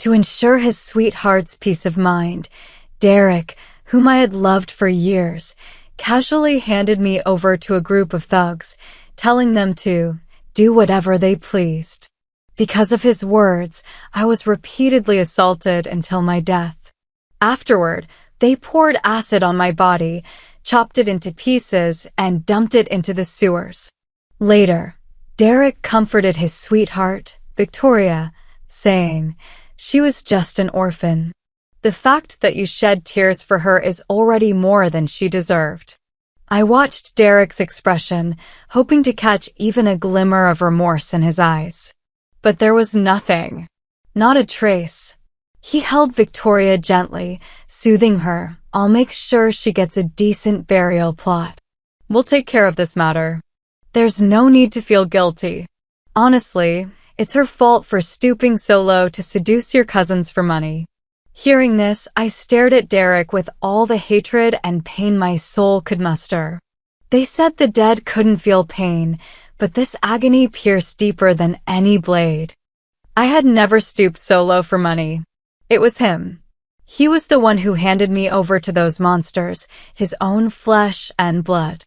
To ensure his sweetheart's peace of mind, Derek, whom I had loved for years, casually handed me over to a group of thugs, telling them to do whatever they pleased. Because of his words, I was repeatedly assaulted until my death. Afterward, they poured acid on my body, chopped it into pieces, and dumped it into the sewers. Later, Derek comforted his sweetheart, Victoria, saying, "She was just an orphan. The fact that you shed tears for her is already more than she deserved." I watched Derek's expression, hoping to catch even a glimmer of remorse in his eyes. But there was nothing. Not a trace. He held Victoria gently, soothing her. "I'll make sure she gets a decent burial plot. We'll take care of this matter. There's no need to feel guilty. Honestly, it's her fault for stooping so low to seduce your cousins for money." Hearing this, I stared at Derek with all the hatred and pain my soul could muster. They said the dead couldn't feel pain, but this agony pierced deeper than any blade. I had never stooped so low for money. It was him. He was the one who handed me over to those monsters, his own flesh and blood.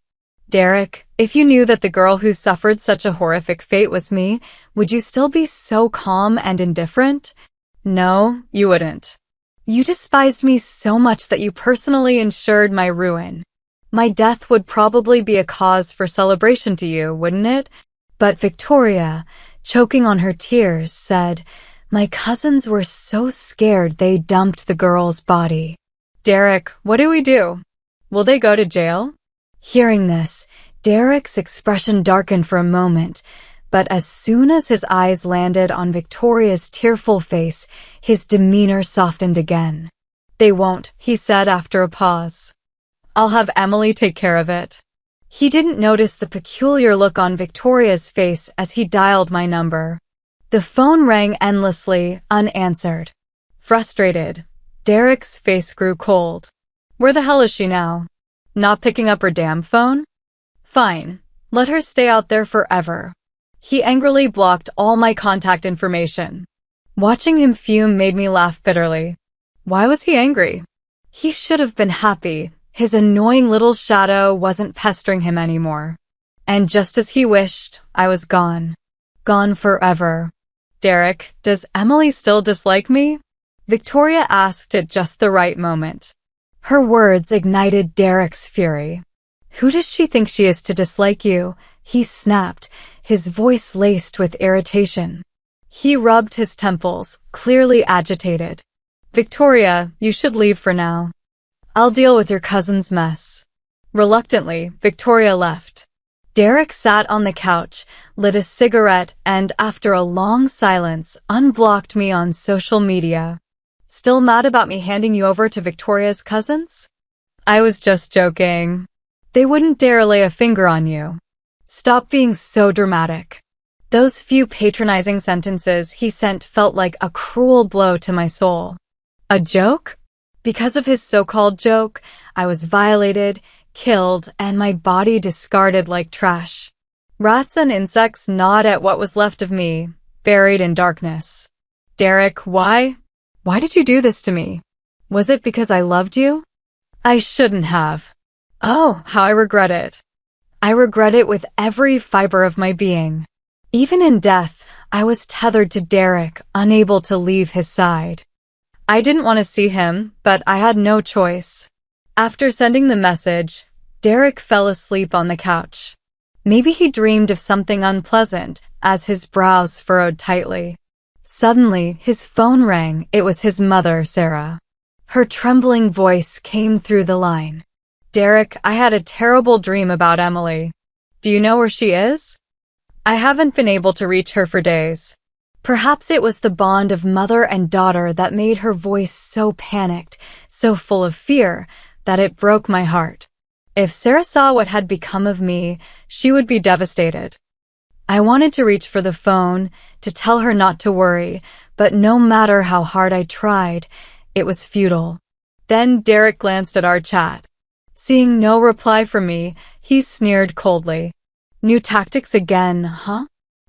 Derek, if you knew that the girl who suffered such a horrific fate was me, would you still be so calm and indifferent? No, you wouldn't. You despised me so much that you personally ensured my ruin. My death would probably be a cause for celebration to you, wouldn't it? But Victoria, choking on her tears, said, "My cousins were so scared they dumped the girl's body." Derek, what do we do? Will they go to jail? Hearing this, Derek's expression darkened for a moment, but as soon as his eyes landed on Victoria's tearful face, his demeanor softened again. "They won't," he said after a pause. "I'll have Emily take care of it." He didn't notice the peculiar look on Victoria's face as he dialed my number. The phone rang endlessly, unanswered. Frustrated, Derek's face grew cold. Where the hell is she now? Not picking up her damn phone? Fine, let her stay out there forever. He angrily blocked all my contact information. Watching him fume made me laugh bitterly. Why was he angry? He should have been happy. His annoying little shadow wasn't pestering him anymore. And just as he wished, I was gone. Gone forever. Derek, does Emily still dislike me? Victoria asked at just the right moment. Her words ignited Derek's fury. Who does she think she is to dislike you? He snapped, his voice laced with irritation. He rubbed his temples, clearly agitated. Victoria, you should leave for now. I'll deal with your cousin's mess. Reluctantly, Victoria left. Derek sat on the couch, lit a cigarette, and after a long silence, unblocked me on social media. Still mad about me handing you over to Victoria's cousins? I was just joking. They wouldn't dare lay a finger on you. Stop being so dramatic. Those few patronizing sentences he sent felt like a cruel blow to my soul. A joke? Because of his so-called joke, I was violated, killed, and my body discarded like trash. Rats and insects gnawed at what was left of me, buried in darkness. Derek, why? Why did you do this to me? Was it because I loved you? I shouldn't have. Oh, how I regret it. I regret it with every fiber of my being. Even in death, I was tethered to Derek, unable to leave his side. I didn't want to see him, but I had no choice. After sending the message, Derek fell asleep on the couch. Maybe he dreamed of something unpleasant, as his brows furrowed tightly. Suddenly, his phone rang. It was his mother, Sarah. Her trembling voice came through the line. Derek, I had a terrible dream about Emily. Do you know where she is? I haven't been able to reach her for days. Perhaps it was the bond of mother and daughter that made her voice so panicked, so full of fear, that it broke my heart. If Sarah saw what had become of me, she would be devastated. I wanted to reach for the phone, to tell her not to worry, but no matter how hard I tried, it was futile. Then Derek glanced at our chat. Seeing no reply from me, he sneered coldly. New tactics again, huh?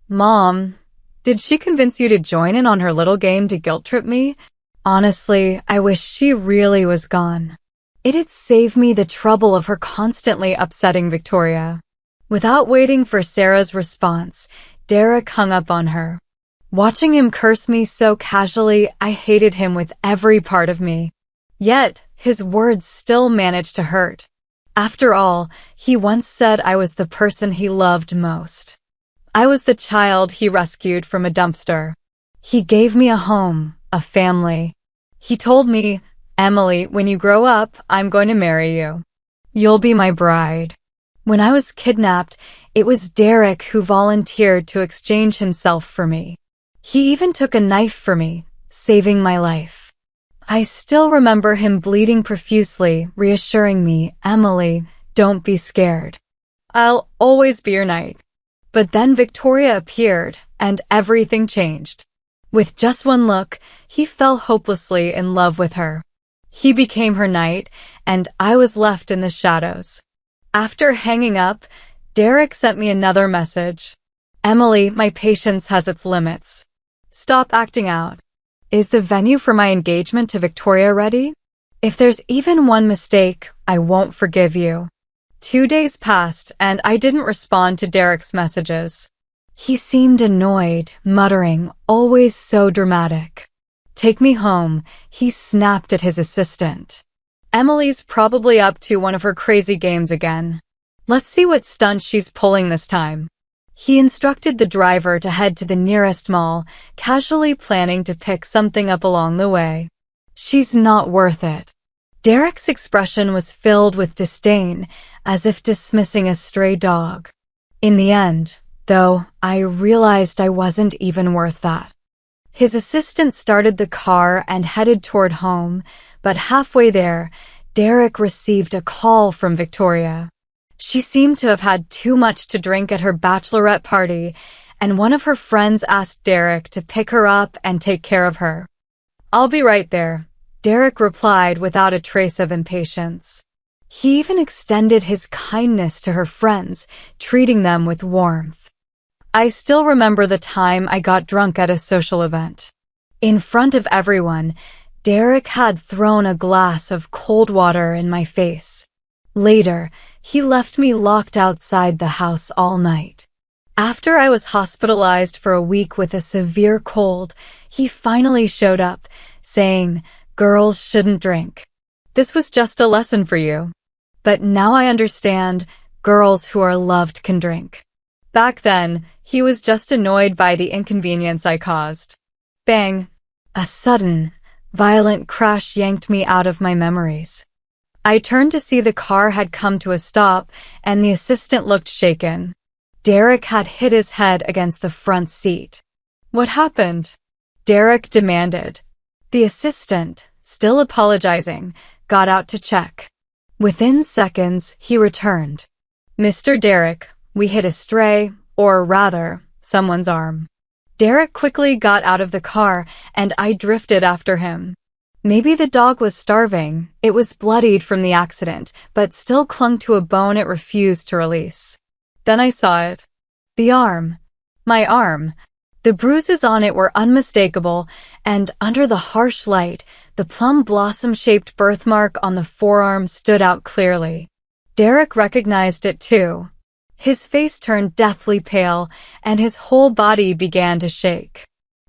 Mom, Did she convince you to join in on her little game to guilt trip me? Honestly, I wish she really was gone. It'd save me the trouble of her constantly upsetting Victoria. Without waiting for Sarah's response, Derek hung up on her. Watching him curse me so casually, I hated him with every part of me. Yet, his words still managed to hurt. After all, he once said I was the person he loved most. I was the child he rescued from a dumpster. He gave me a home, a family. He told me, "Emily, when you grow up, I'm going to marry you. You'll be my bride." When I was kidnapped, it was Derek who volunteered to exchange himself for me. He even took a knife for me, saving my life. I still remember him bleeding profusely, reassuring me, "Emily, don't be scared. I'll always be your knight." But then Victoria appeared, and everything changed. With just one look, he fell hopelessly in love with her. He became her knight, and I was left in the shadows. After hanging up, Derek sent me another message. "Emily, my patience has its limits. Stop acting out. Is the venue for my engagement to Victoria ready? If there's even one mistake, I won't forgive you." 2 days passed, and I didn't respond to Derek's messages. He seemed annoyed, muttering, always so dramatic. "Take me home," he snapped at his assistant. "Emily's probably up to one of her crazy games again. Let's see what stunt she's pulling this time." He instructed the driver to head to the nearest mall, casually planning to pick something up along the way. "She's not worth it." Derek's expression was filled with disdain, as if dismissing a stray dog. In the end, though, I realized I wasn't even worth that. His assistant started the car and headed toward home, but halfway there, Derek received a call from Victoria. She seemed to have had too much to drink at her bachelorette party, and one of her friends asked Derek to pick her up and take care of her. "I'll be right there," Derek replied without a trace of impatience. He even extended his kindness to her friends, treating them with warmth. I still remember the time I got drunk at a social event. In front of everyone, Derek had thrown a glass of cold water in my face. Later, he left me locked outside the house all night. After I was hospitalized for a week with a severe cold, he finally showed up, saying, "Girls shouldn't drink. This was just a lesson for you. But now I understand, girls who are loved can drink." Back then, he was just annoyed by the inconvenience I caused. Bang! A sudden, violent crash yanked me out of my memories. I turned to see the car had come to a stop, and the assistant looked shaken. Derek had hit his head against the front seat. "What happened?" Derek demanded. The assistant, still apologizing, got out to check. Within seconds, he returned. "Mr. Derek, we hit a stray, or rather, someone's arm." Derek quickly got out of the car, and I drifted after him. Maybe the dog was starving. It was bloodied from the accident, but still clung to a bone it refused to release. Then I saw it. The arm. My arm. The bruises on it were unmistakable, and under the harsh light, the plum blossom-shaped birthmark on the forearm stood out clearly. Derek recognized it too. His face turned deathly pale, and his whole body began to shake.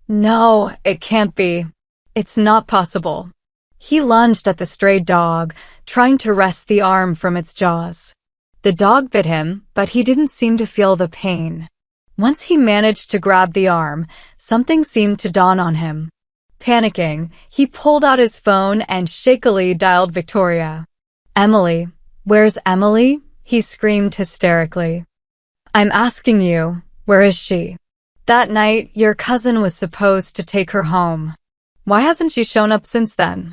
"No, it can't be. It's not possible." He lunged at the stray dog, trying to wrest the arm from its jaws. The dog bit him, but he didn't seem to feel the pain. Once he managed to grab the arm, something seemed to dawn on him. Panicking, he pulled out his phone and shakily dialed Victoria. "Emily, where's Emily?" he screamed hysterically. "I'm asking you, where is she? That night, your cousin was supposed to take her home. Why hasn't she shown up since then?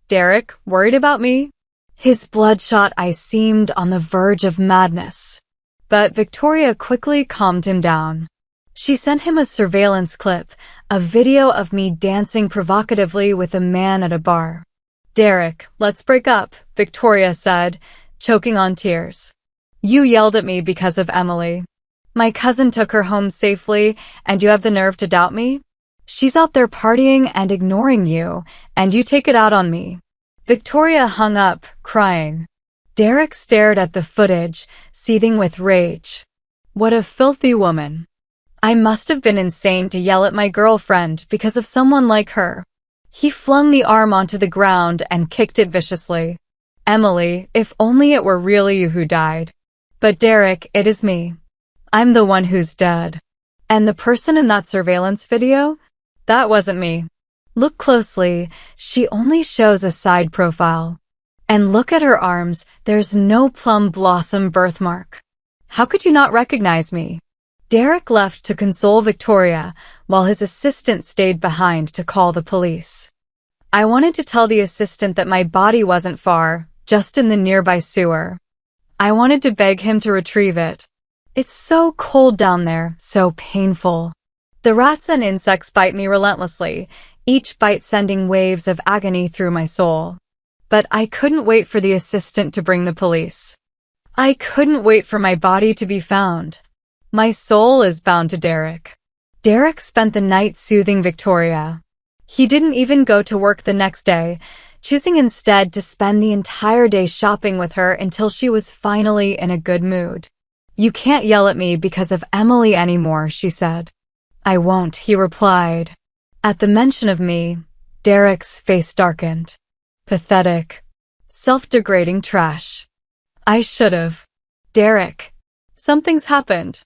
Derek, worried about me?" His bloodshot eyes seemed on the verge of madness. But Victoria quickly calmed him down. She sent him a surveillance clip, a video of me dancing provocatively with a man at a bar. "Derek, let's break up," Victoria said, choking on tears. "You yelled at me because of Emily. My cousin took her home safely, and you have the nerve to doubt me? She's out there partying and ignoring you, and you take it out on me. Victoria hung up, crying. Derek stared at the footage, seething with rage. What a filthy woman. I must have been insane to yell at my girlfriend because of someone like her. He flung the arm onto the ground and kicked it viciously. Emily, if only it were really you who died. But Derek, it is me. I'm the one who's dead. And the person in that surveillance video? That wasn't me. Look closely, she only shows a side profile. And look at her arms, there's no plum blossom birthmark. How could you not recognize me? Derek left to console Victoria, while his assistant stayed behind to call the police. I wanted to tell the assistant that my body wasn't far, just in the nearby sewer. I wanted to beg him to retrieve it. It's so cold down there, so painful. The rats and insects bite me relentlessly, each bite sending waves of agony through my soul. But I couldn't wait for the assistant to bring the police. I couldn't wait for my body to be found. My soul is bound to Derek. Derek spent the night soothing Victoria. He didn't even go to work the next day, choosing instead to spend the entire day shopping with her until she was finally in a good mood. You can't yell at me because of Emily anymore, she said. I won't, he replied. At the mention of me, Derek's face darkened. Pathetic. Self-degrading trash. I should've. Derek. Something's happened.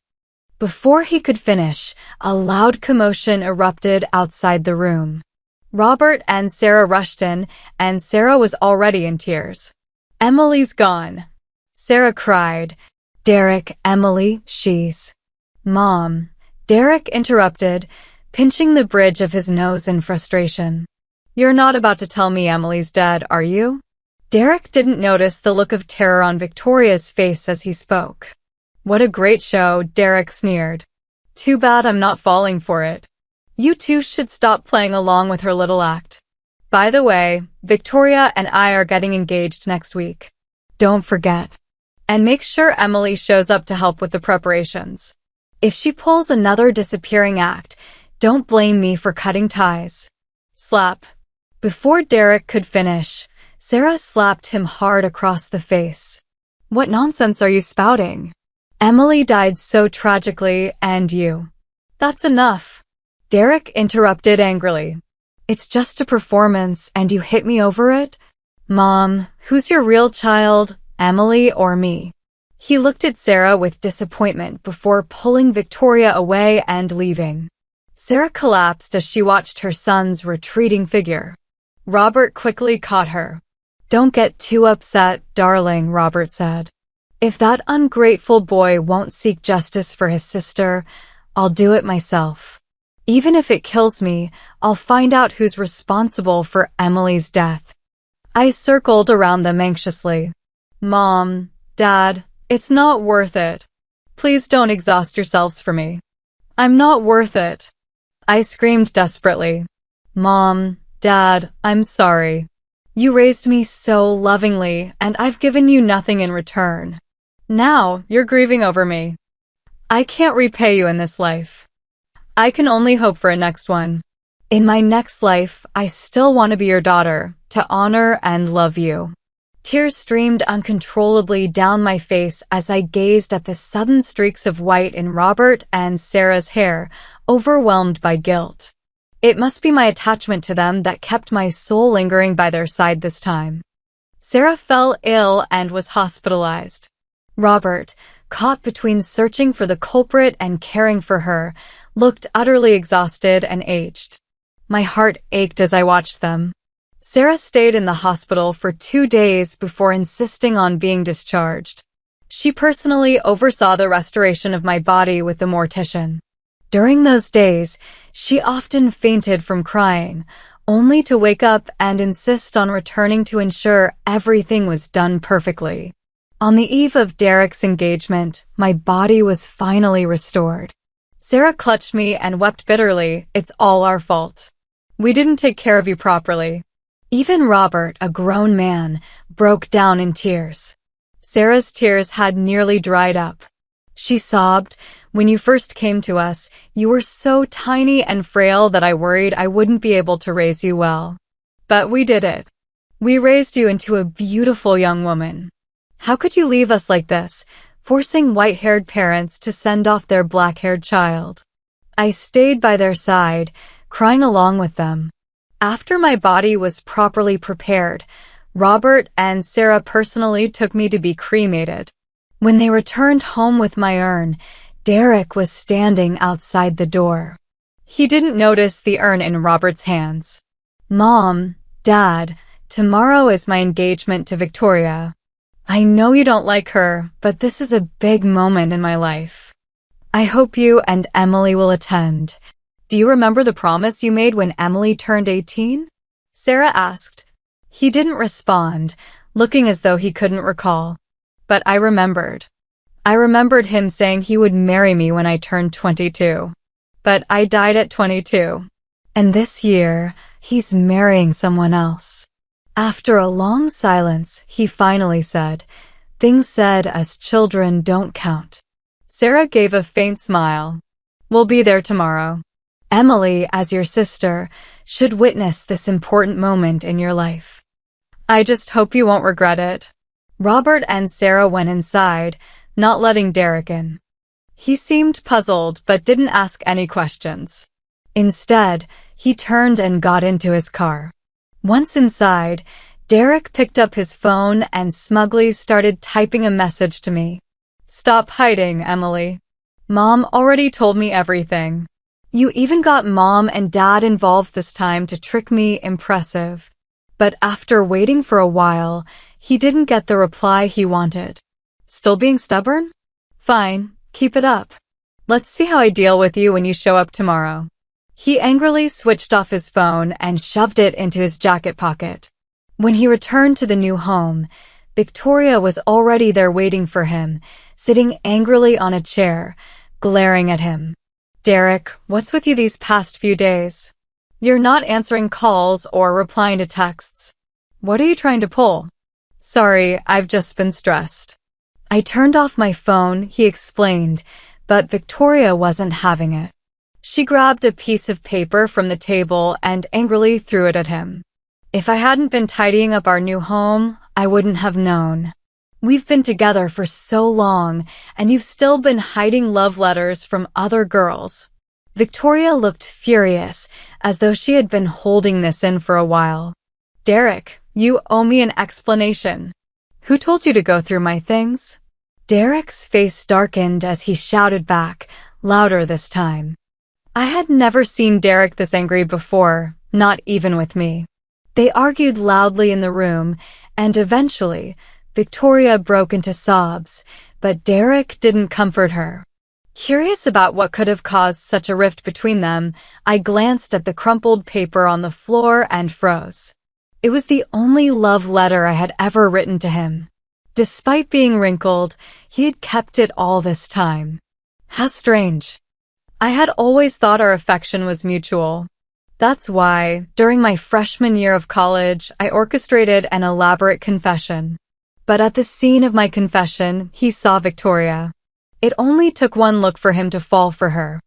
Before he could finish, a loud commotion erupted outside the room. Robert and Sarah rushed in, and Sarah was already in tears. Emily's gone. Sarah cried. Derek, Emily, she's... Mom. Derek interrupted, pinching the bridge of his nose in frustration. You're not about to tell me Emily's dead, are you? Derek didn't notice the look of terror on Victoria's face as he spoke. What a great show, Derek sneered. Too bad I'm not falling for it. You two should stop playing along with her little act. By the way, Victoria and I are getting engaged next week. Don't forget. And make sure Emily shows up to help with the preparations. If she pulls another disappearing act, don't blame me for cutting ties. Slap. Before Derek could finish, Sarah slapped him hard across the face. What nonsense are you spouting? Emily died so tragically, and you. That's enough. Derek interrupted angrily. It's just a performance, and you hit me over it? Mom, who's your real child, Emily or me? He looked at Sarah with disappointment before pulling Victoria away and leaving. Sarah collapsed as she watched her son's retreating figure. Robert quickly caught her. Don't get too upset, darling, Robert said. If that ungrateful boy won't seek justice for his sister, I'll do it myself. Even if it kills me, I'll find out who's responsible for Emily's death. I circled around them anxiously. Mom, Dad, it's not worth it. Please don't exhaust yourselves for me. I'm not worth it. I screamed desperately. Mom, Dad, I'm sorry. You raised me so lovingly, and I've given you nothing in return. Now, you're grieving over me. I can't repay you in this life. I can only hope for a next one. In my next life, I still want to be your daughter, to honor and love you. Tears streamed uncontrollably down my face as I gazed at the sudden streaks of white in Robert and Sarah's hair, overwhelmed by guilt. It must be my attachment to them that kept my soul lingering by their side this time. Sarah fell ill and was hospitalized. Robert, caught between searching for the culprit and caring for her, looked utterly exhausted and aged. My heart ached as I watched them. Sarah stayed in the hospital for 2 days before insisting on being discharged. She personally oversaw the restoration of my body with the mortician. During those days, she often fainted from crying, only to wake up and insist on returning to ensure everything was done perfectly. On the eve of Derek's engagement, my body was finally restored. Sarah clutched me and wept bitterly. It's all our fault. We didn't take care of you properly. Even Robert, a grown man, broke down in tears. Sarah's tears had nearly dried up. She sobbed, "When you first came to us, you were so tiny and frail that I worried I wouldn't be able to raise you well. But we did it. We raised you into a beautiful young woman. How could you leave us like this, forcing white-haired parents to send off their black-haired child?" I stayed by their side, crying along with them. After my body was properly prepared, Robert and Sarah personally took me to be cremated. When they returned home with my urn, Derek was standing outside the door. He didn't notice the urn in Robert's hands. "Mom, Dad, tomorrow is my engagement to Victoria. I know you don't like her, but this is a big moment in my life. I hope you and Emily will attend. Do you remember the promise you made when Emily turned 18? Sarah asked. He didn't respond, looking as though he couldn't recall. But I remembered. I remembered him saying he would marry me when I turned 22. But I died at 22. And this year, he's marrying someone else. After a long silence, he finally said, "Things said as children don't count." Sarah gave a faint smile. "We'll be there tomorrow. Emily, as your sister, should witness this important moment in your life. I just hope you won't regret it." Robert and Sarah went inside, not letting Derek in. He seemed puzzled but didn't ask any questions. Instead, he turned and got into his car. Once inside, Derek picked up his phone and smugly started typing a message to me. "Stop hiding, Emily. Mom already told me everything. You even got Mom and Dad involved this time to trick me. Impressive." But after waiting for a while, he didn't get the reply he wanted. "Still being stubborn? Fine, keep it up. Let's see how I deal with you when you show up tomorrow." He angrily switched off his phone and shoved it into his jacket pocket. When he returned to the new home, Victoria was already there waiting for him, sitting angrily on a chair, glaring at him. "Derek, what's with you these past few days? You're not answering calls or replying to texts. What are you trying to pull?" "Sorry, I've just been stressed." I turned off my phone, he explained, but Victoria wasn't having it. She grabbed a piece of paper from the table and angrily threw it at him. "If I hadn't been tidying up our new home, I wouldn't have known. We've been together for so long, and you've still been hiding love letters from other girls." Victoria looked furious, as though she had been holding this in for a while. "Derek, you owe me an explanation. Who told you to go through my things?" Derek's face darkened as he shouted back, louder this time. I had never seen Derek this angry before, not even with me. They argued loudly in the room, and eventually, Victoria broke into sobs, but Derek didn't comfort her. Curious about what could have caused such a rift between them, I glanced at the crumpled paper on the floor and froze. It was the only love letter I had ever written to him. Despite being wrinkled, he had kept it all this time. How strange. I had always thought our affection was mutual. That's why, during my freshman year of college, I orchestrated an elaborate confession. But at the scene of my confession, he saw Victoria. It only took one look for him to fall for her.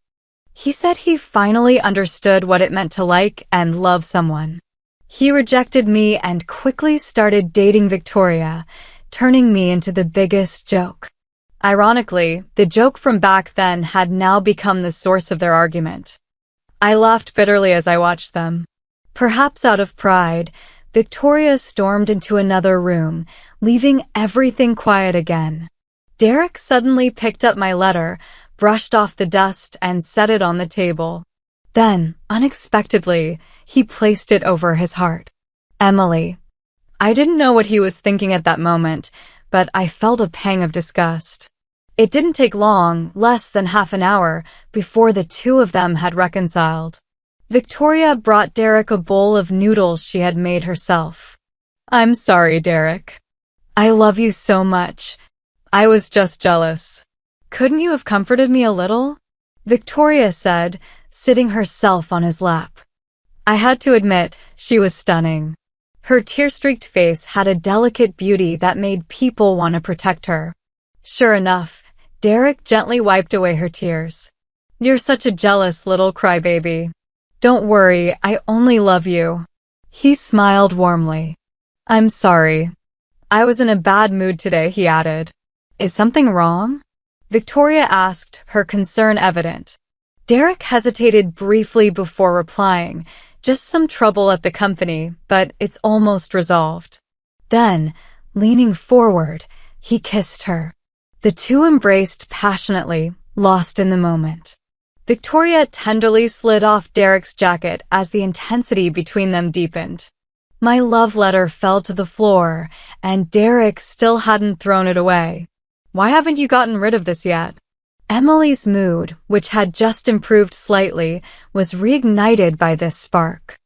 He said he finally understood what it meant to like and love someone. He rejected me and quickly started dating Victoria, turning me into the biggest joke. Ironically, the joke from back then had now become the source of their argument. I laughed bitterly as I watched them. Perhaps out of pride, Victoria stormed into another room, leaving everything quiet again. Derek suddenly picked up my letter, brushed off the dust, and set it on the table. Then, unexpectedly, he placed it over his heart. "Emily." I didn't know what he was thinking at that moment, but I felt a pang of disgust. It didn't take long, less than half an hour, before the two of them had reconciled. Victoria brought Derek a bowl of noodles she had made herself. "I'm sorry, Derek. I love you so much. I was just jealous. Couldn't you have comforted me a little?" Victoria said, sitting herself on his lap. I had to admit, she was stunning. Her tear-streaked face had a delicate beauty that made people want to protect her. Sure enough, Derek gently wiped away her tears. You're such a jealous little crybaby. Don't worry, I only love you. He smiled warmly. I'm sorry. I was in a bad mood today, he added. Is something wrong? Victoria asked, her concern evident. Derek hesitated briefly before replying. Just some trouble at the company, but it's almost resolved. Then, leaning forward, he kissed her. The two embraced passionately, lost in the moment. Victoria tenderly slid off Derek's jacket as the intensity between them deepened. My love letter fell to the floor, and Derek still hadn't thrown it away. Why haven't you gotten rid of this yet? Emily's mood, which had just improved slightly, was reignited by this spark.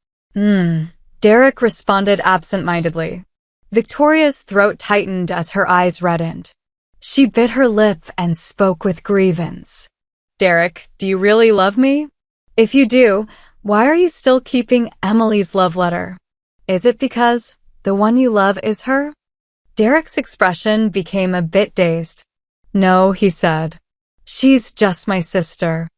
Derek responded absent-mindedly. Victoria's throat tightened as her eyes reddened. She bit her lip and spoke with grievance. Derek, do you really love me? If you do, why are you still keeping Emily's love letter? Is it because the one you love is her? Derek's expression became a bit dazed. No, he said. She's just my sister.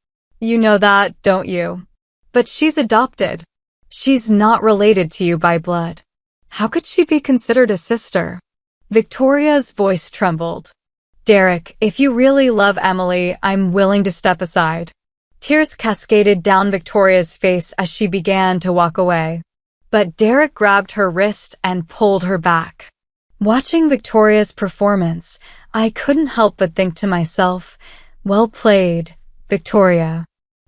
You know that, don't you? But she's adopted. She's not related to you by blood. How could she be considered a sister? Victoria's voice trembled. Derek, if you really love Emily, I'm willing to step aside. Tears cascaded down Victoria's face as she began to walk away. But Derek grabbed her wrist and pulled her back. Watching Victoria's performance, I couldn't help but think to myself, well played, Victoria.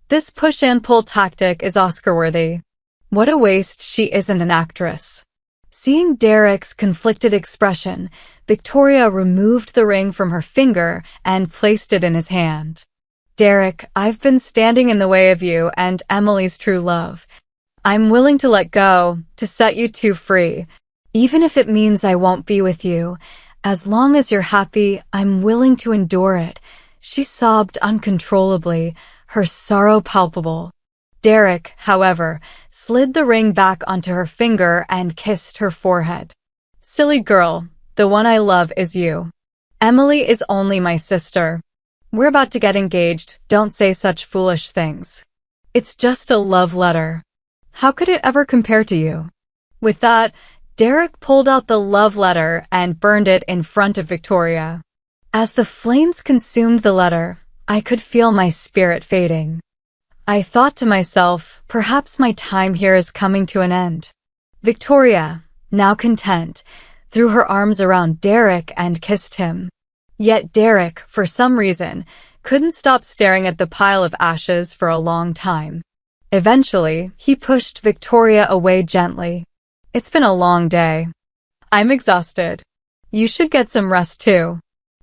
This push and pull tactic is Oscar-worthy. What a waste she isn't an actress. Seeing Derek's conflicted expression, Victoria removed the ring from her finger and placed it in his hand. Derek, I've been standing in the way of you and Emily's true love. I'm willing to let go, to set you two free. Even if it means I won't be with you, as long as you're happy, I'm willing to endure it. She sobbed uncontrollably, her sorrow palpable. Derek, however, slid the ring back onto her finger and kissed her forehead. Silly girl, the one I love is you. Emily is only my sister. We're about to get engaged, don't say such foolish things. It's just a love letter. How could it ever compare to you? With that, Derek pulled out the love letter and burned it in front of Victoria. As the flames consumed the letter, I could feel my spirit fading. I thought to myself, perhaps my time here is coming to an end. Victoria, now content, threw her arms around Derek and kissed him. Yet Derek, for some reason, couldn't stop staring at the pile of ashes for a long time. Eventually, he pushed Victoria away gently. It's been a long day. I'm exhausted. You should get some rest too.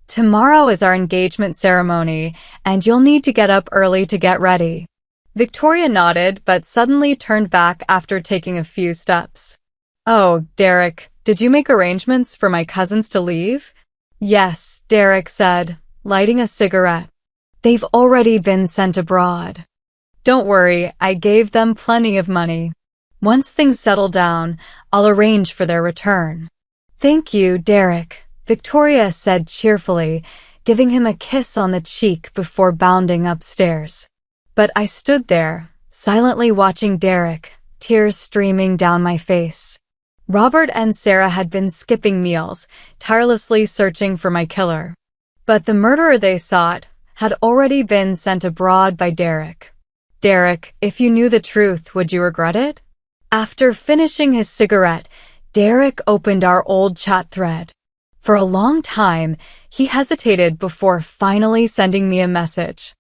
Tomorrow is our engagement ceremony, and you'll need to get up early to get ready. Victoria nodded, but suddenly turned back after taking a few steps. Oh, Derek, did you make arrangements for my cousins to leave? Yes, Derek said, lighting a cigarette. They've already been sent abroad. Don't worry, I gave them plenty of money. Once things settle down, I'll arrange for their return. Thank you, Derek, Victoria said cheerfully, giving him a kiss on the cheek before bounding upstairs. But I stood there, silently watching Derek, tears streaming down my face. Robert and Sarah had been skipping meals, tirelessly searching for my killer. But the murderer they sought had already been sent abroad by Derek. Derek, if you knew the truth, would you regret it? After finishing his cigarette, Derek opened our old chat thread. For a long time, he hesitated before finally sending me a message.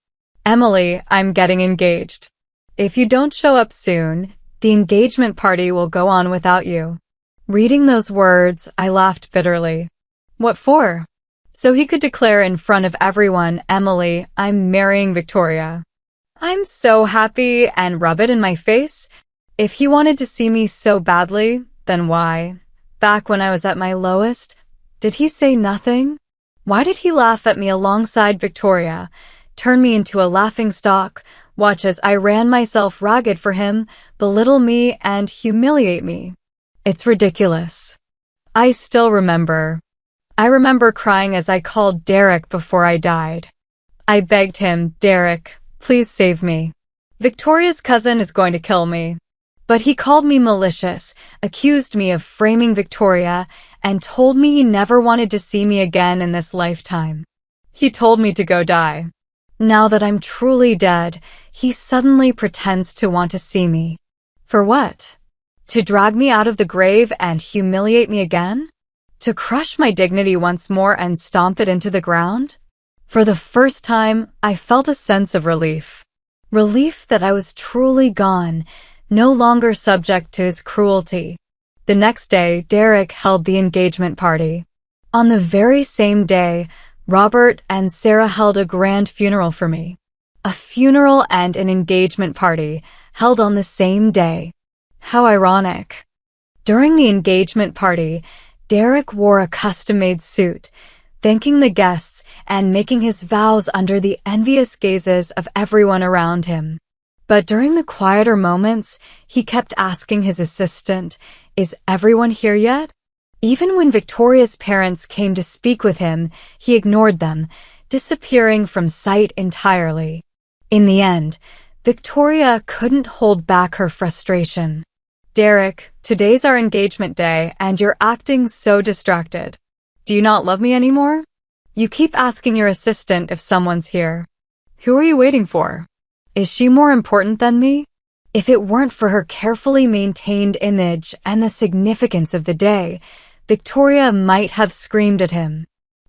Emily, I'm getting engaged. If you don't show up soon, the engagement party will go on without you. Reading those words, I laughed bitterly. What for? So he could declare in front of everyone, Emily, I'm marrying Victoria. I'm so happy and rub it in my face. If he wanted to see me so badly, then why? Back when I was at my lowest, did he say nothing? Why did he laugh at me alongside Victoria, turn me into a laughingstock, watch as I ran myself ragged for him, belittle me and humiliate me? It's ridiculous. I still remember. I remember crying as I called Derek before I died. I begged him, "Derek, please save me. Victoria's cousin is going to kill me." But he called me malicious, accused me of framing Victoria, and told me he never wanted to see me again in this lifetime. He told me to go die. Now that I'm truly dead, he suddenly pretends to want to see me. For what? To drag me out of the grave and humiliate me again? To crush my dignity once more and stomp it into the ground? For the first time, I felt a sense of relief. Relief that I was truly gone, no longer subject to his cruelty. The next day, Derek held the engagement party. On the very same day, Robert and Sarah held a grand funeral for me. A funeral and an engagement party held on the same day. How ironic. During the engagement party, Derek wore a custom-made suit, thanking the guests and making his vows under the envious gazes of everyone around him. But during the quieter moments, he kept asking his assistant, "Is everyone here yet?" Even when Victoria's parents came to speak with him, he ignored them, disappearing from sight entirely. In the end, Victoria couldn't hold back her frustration. "Derek, today's our engagement day, and you're acting so distracted. Do you not love me anymore? You keep asking your assistant if someone's here. Who are you waiting for? Is she more important than me?" If it weren't for her carefully maintained image and the significance of the day, Victoria might have screamed at him.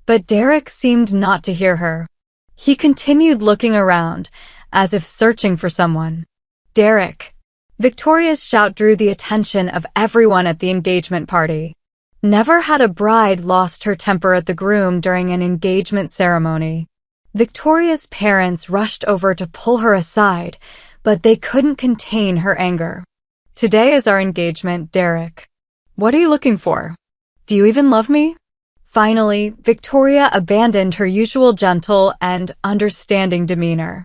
But Derek seemed not to hear her. He continued looking around, as if searching for someone. "Derek!" Victoria's shout drew the attention of everyone at the engagement party. Never had a bride lost her temper at the groom during an engagement ceremony. Victoria's parents rushed over to pull her aside, but they couldn't contain her anger. "Today is our engagement, Derek. What are you looking for? Do you even love me?" Finally, Victoria abandoned her usual gentle and understanding demeanor.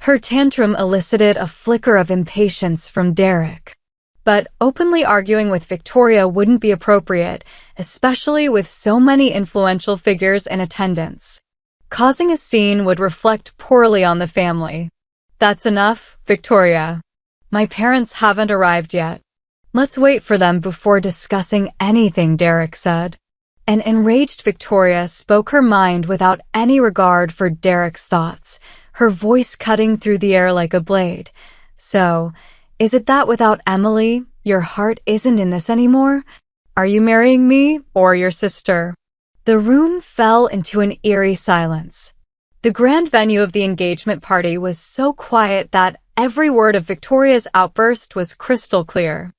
Her tantrum elicited a flicker of impatience from Derek. But openly arguing with Victoria wouldn't be appropriate, especially with so many influential figures in attendance. Causing a scene would reflect poorly on the family. "That's enough, Victoria. My parents haven't arrived yet. Let's wait for them before discussing anything," Derek said. An enraged Victoria spoke her mind without any regard for Derek's thoughts, her voice cutting through the air like a blade. "So, is it that without Emily, your heart isn't in this anymore? Are you marrying me or your sister?" The room fell into an eerie silence. The grand venue of the engagement party was so quiet that every word of Victoria's outburst was crystal clear.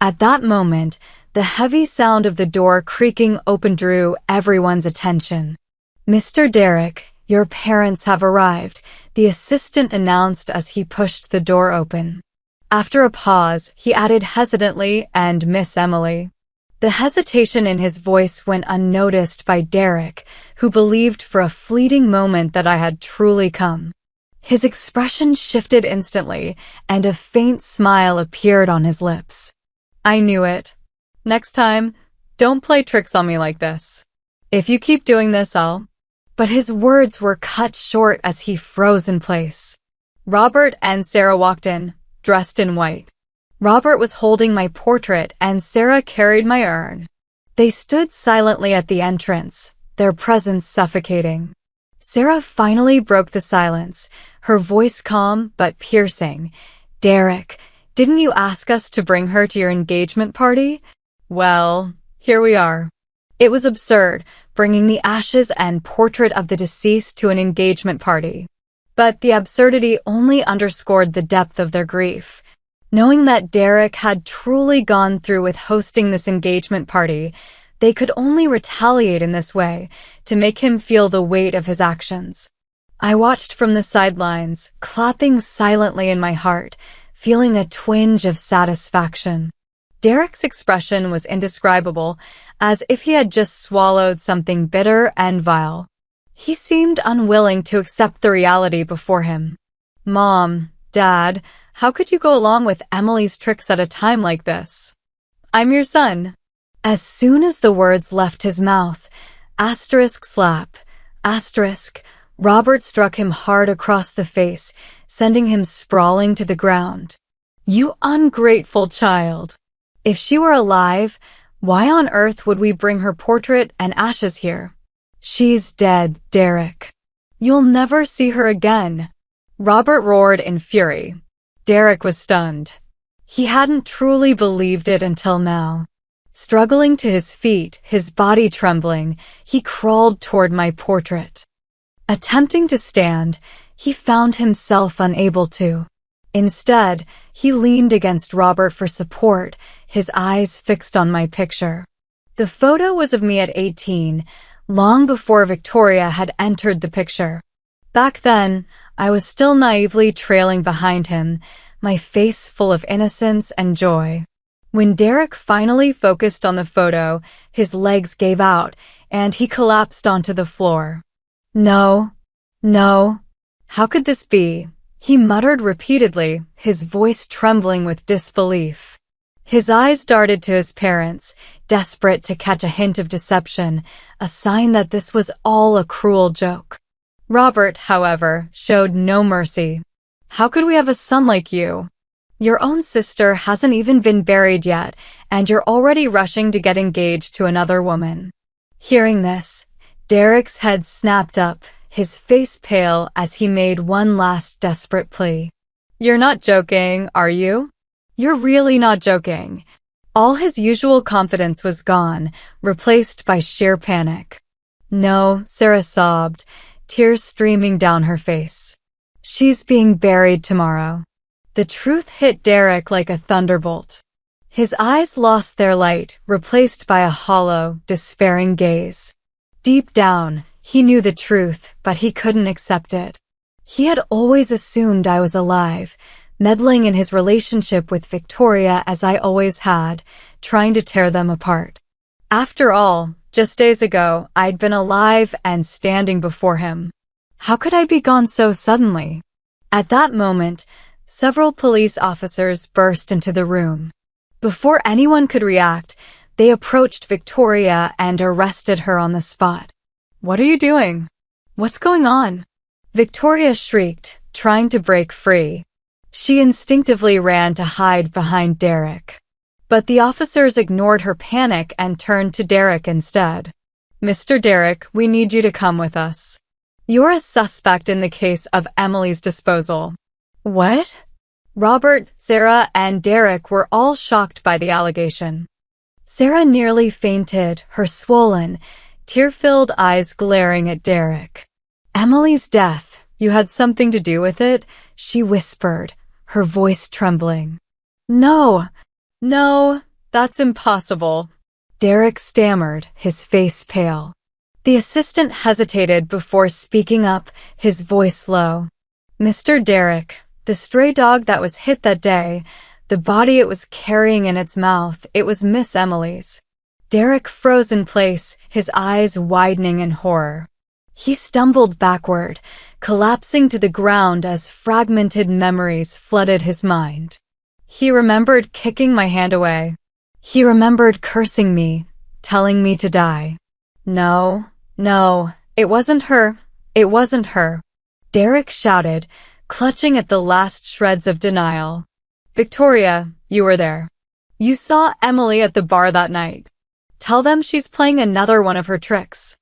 At that moment, the heavy sound of the door creaking open drew everyone's attention. "Mr. Derek, your parents have arrived," the assistant announced as he pushed the door open. After a pause, he added hesitantly, "And Miss Emily." The hesitation in his voice went unnoticed by Derek, who believed for a fleeting moment that I had truly come. His expression shifted instantly, and a faint smile appeared on his lips. "I knew it. Next time, don't play tricks on me like this. If you keep doing this, I'll—" But his words were cut short as he froze in place. Robert and Sarah walked in, dressed in white. Robert was holding my portrait and Sarah carried my urn. They stood silently at the entrance, their presence suffocating. Sarah finally broke the silence, her voice calm but piercing. "Derek, didn't you ask us to bring her to your engagement party? Well, here we are." It was absurd, bringing the ashes and portrait of the deceased to an engagement party. But the absurdity only underscored the depth of their grief. Knowing that Derek had truly gone through with hosting this engagement party, they could only retaliate in this way, to make him feel the weight of his actions. I watched from the sidelines, clapping silently in my heart, feeling a twinge of satisfaction. Derek's expression was indescribable, as if he had just swallowed something bitter and vile. He seemed unwilling to accept the reality before him. "Mom, Dad, how could you go along with Emily's tricks at a time like this? I'm your son." As soon as the words left his mouth, */ slap, */ Robert struck him hard across the face, sending him sprawling to the ground. You ungrateful child! If she were alive, why on earth would we bring her portrait and ashes here? She's dead, Derek. You'll never see her again. Robert roared in fury. Derek was stunned. He hadn't truly believed it until now. Struggling to his feet, his body trembling, he crawled toward my portrait. Attempting to stand, he found himself unable to. Instead, he leaned against Robert for support, his eyes fixed on my picture. The photo was of me at 18, long before Victoria had entered the picture. Back then, I was still naively trailing behind him, my face full of innocence and joy. When Derek finally focused on the photo, his legs gave out, and he collapsed onto the floor. No. How could this be? He muttered repeatedly, his voice trembling with disbelief. His eyes darted to his parents, desperate to catch a hint of deception, a sign that this was all a cruel joke. Robert, however, showed no mercy. How could we have a son like you? Your own sister hasn't even been buried yet, and you're already rushing to get engaged to another woman. Hearing this, Derek's head snapped up, his face pale as he made one last desperate plea. You're not joking, are you? You're really not joking. All his usual confidence was gone, replaced by sheer panic. No, Sarah sobbed, tears streaming down her face. She's being buried tomorrow. The truth hit Derek like a thunderbolt. His eyes lost their light, replaced by a hollow, despairing gaze. Deep down, he knew the truth, but he couldn't accept it. He had always assumed I was alive, meddling in his relationship with Victoria as I always had, trying to tear them apart. After all, just days ago, I'd been alive and standing before him. How could I be gone so suddenly? At that moment, several police officers burst into the room. Before anyone could react, they approached Victoria and arrested her on the spot. What are you doing? What's going on? Victoria shrieked, trying to break free. She instinctively ran to hide behind Derek. But the officers ignored her panic and turned to Derek instead. Mr. Derek, we need you to come with us. You're a suspect in the case of Emily's disposal. What? Robert, Sarah, and Derek were all shocked by the allegation. Sarah nearly fainted, her swollen, tear-filled eyes glaring at Derek. Emily's death, you had something to do with it? She whispered, her voice trembling. No, that's impossible. Derek stammered, his face pale. The assistant hesitated before speaking up, his voice low. Mr. Derek, the stray dog that was hit that day, the body it was carrying in its mouth, it was Miss Emily's. Derek froze in place, his eyes widening in horror. He stumbled backward, collapsing to the ground as fragmented memories flooded his mind. He remembered kicking my hand away. He remembered cursing me, telling me to die. No, it wasn't her. It wasn't her. Derek shouted, clutching at the last shreds of denial. Victoria, you were there. You saw Emily at the bar that night. Tell them she's playing another one of her tricks.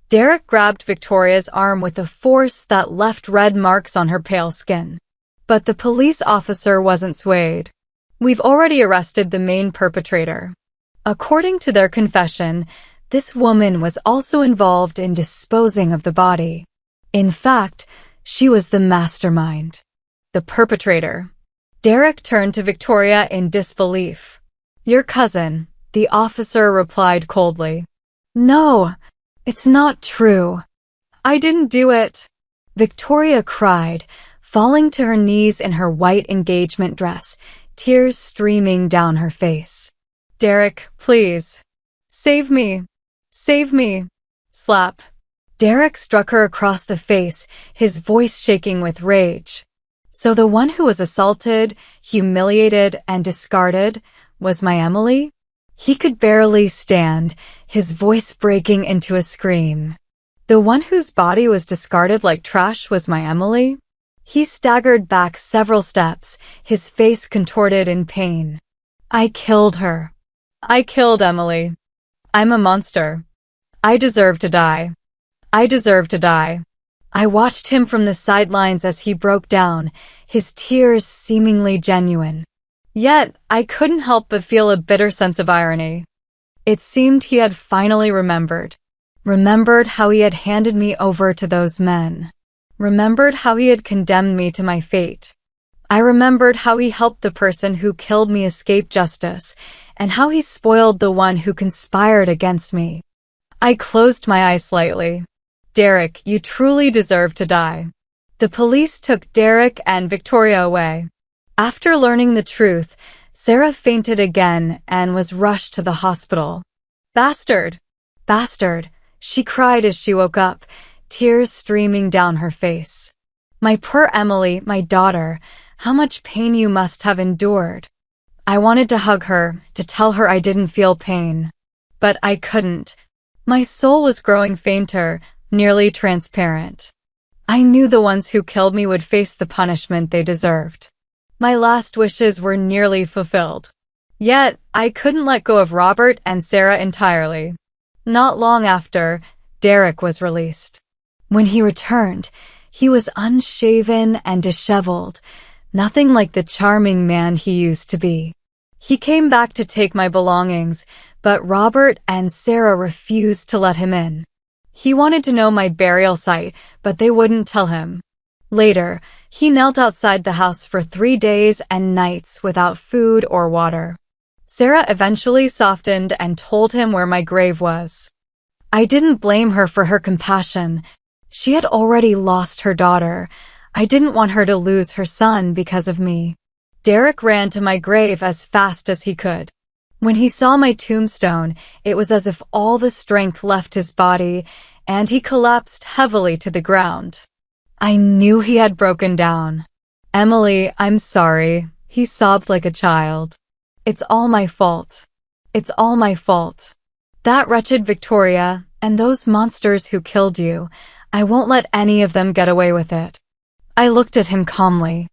Derek grabbed Victoria's arm with a force that left red marks on her pale skin. But the police officer wasn't swayed. We've already arrested the main perpetrator. According to their confession, this woman was also involved in disposing of the body. In fact, she was the mastermind. The perpetrator. Derek turned to Victoria in disbelief. Your cousin, the officer replied coldly. No, it's not true. I didn't do it. Victoria cried, falling to her knees in her white engagement dress, tears streaming down her face. Derek, please. Save me. Save me. Slap. Derek struck her across the face, his voice shaking with rage. So the one who was assaulted, humiliated, and discarded was my Emily? He could barely stand, his voice breaking into a scream. The one whose body was discarded like trash was my Emily? He staggered back several steps, his face contorted in pain. I killed her. I killed Emily. I'm a monster. I deserve to die. I deserve to die. I watched him from the sidelines as he broke down, his tears seemingly genuine. Yet, I couldn't help but feel a bitter sense of irony. It seemed he had finally remembered. Remembered how he had handed me over to those men. Remembered how he had condemned me to my fate. I remembered how he helped the person who killed me escape justice, and how he spoiled the one who conspired against me. I closed my eyes slightly. Derek, you truly deserve to die. The police took Derek and Victoria away. After learning the truth, Sarah fainted again and was rushed to the hospital. Bastard! Bastard! She cried as she woke up, tears streaming down her face. My poor Emily, my daughter, how much pain you must have endured. I wanted to hug her, to tell her I didn't feel pain. But I couldn't. My soul was growing fainter, nearly transparent. I knew the ones who killed me would face the punishment they deserved. My last wishes were nearly fulfilled. Yet, I couldn't let go of Robert and Sarah entirely. Not long after, Derek was released. When he returned, he was unshaven and disheveled, nothing like the charming man he used to be. He came back to take my belongings, but Robert and Sarah refused to let him in. He wanted to know my burial site, but they wouldn't tell him. Later, he knelt outside the house for 3 days and nights without food or water. Sarah eventually softened and told him where my grave was. I didn't blame her for her compassion. She had already lost her daughter. I didn't want her to lose her son because of me. Derek ran to my grave as fast as he could. When he saw my tombstone, it was as if all the strength left his body, and he collapsed heavily to the ground. I knew he had broken down. Emily, I'm sorry, he sobbed like a child. It's all my fault. It's all my fault. That wretched Victoria, and those monsters who killed you, I won't let any of them get away with it. I looked at him calmly.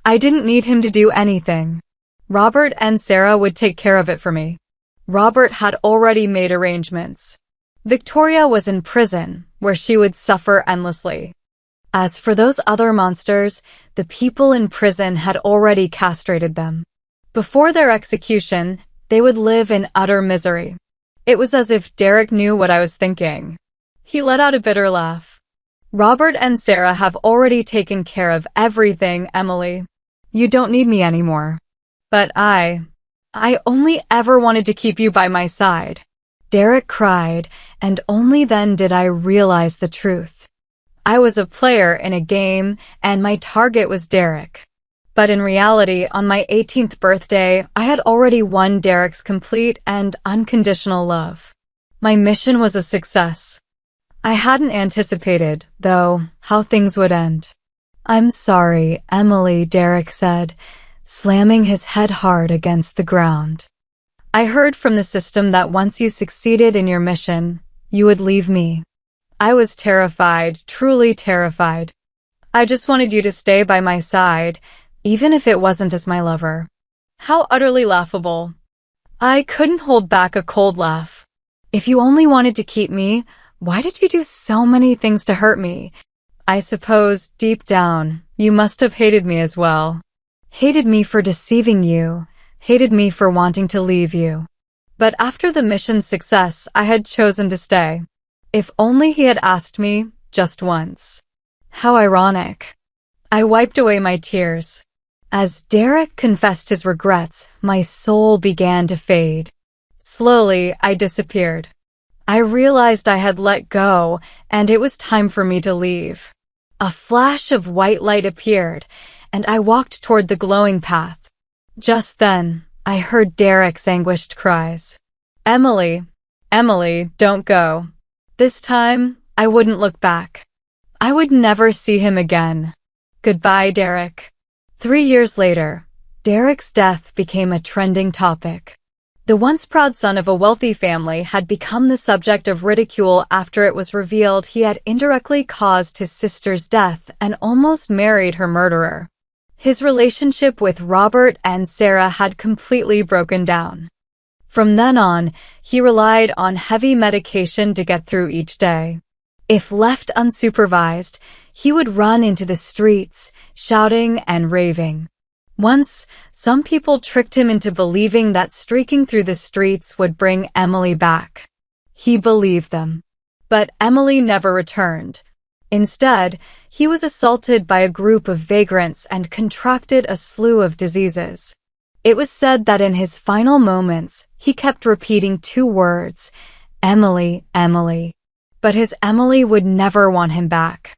I didn't need him to do anything. Robert and Sarah would take care of it for me. Robert had already made arrangements. Victoria was in prison, where she would suffer endlessly. As for those other monsters, the people in prison had already castrated them. Before their execution, they would live in utter misery. It was as if Derek knew what I was thinking. He let out a bitter laugh. Robert and Sarah have already taken care of everything, Emily. You don't need me anymore. But I only ever wanted to keep you by my side. Derek cried, and only then did I realize the truth. I was a player in a game, and my target was Derek. But in reality, on my 18th birthday, I had already won Derek's complete and unconditional love. My mission was a success. I hadn't anticipated, though, how things would end. I'm sorry, Emily, Derek said, slamming his head hard against the ground. I heard from the system that once you succeeded in your mission, you would leave me. I was terrified, truly terrified. I just wanted you to stay by my side, even if it wasn't as my lover. How utterly laughable. I couldn't hold back a cold laugh. If you only wanted to keep me, why did you do so many things to hurt me? I suppose, deep down, you must have hated me as well. Hated me for deceiving you. Hated me for wanting to leave you. But after the mission's success, I had chosen to stay. If only he had asked me, just once. How ironic. I wiped away my tears. As Derek confessed his regrets, my soul began to fade. Slowly, I disappeared. I realized I had let go, and it was time for me to leave. A flash of white light appeared, and I walked toward the glowing path. Just then, I heard Derek's anguished cries. Emily, Emily, don't go. This time, I wouldn't look back. I would never see him again. Goodbye, Derek. 3 years later, Derek's death became a trending topic. The once proud son of a wealthy family had become the subject of ridicule after it was revealed he had indirectly caused his sister's death and almost married her murderer. His relationship with Robert and Sarah had completely broken down. From then on, he relied on heavy medication to get through each day. If left unsupervised, he would run into the streets, shouting and raving. Once, some people tricked him into believing that streaking through the streets would bring Emily back. He believed them. But Emily never returned. Instead, he was assaulted by a group of vagrants and contracted a slew of diseases. It was said that in his final moments, he kept repeating 2 words, "Emily, Emily." But his Emily would never want him back.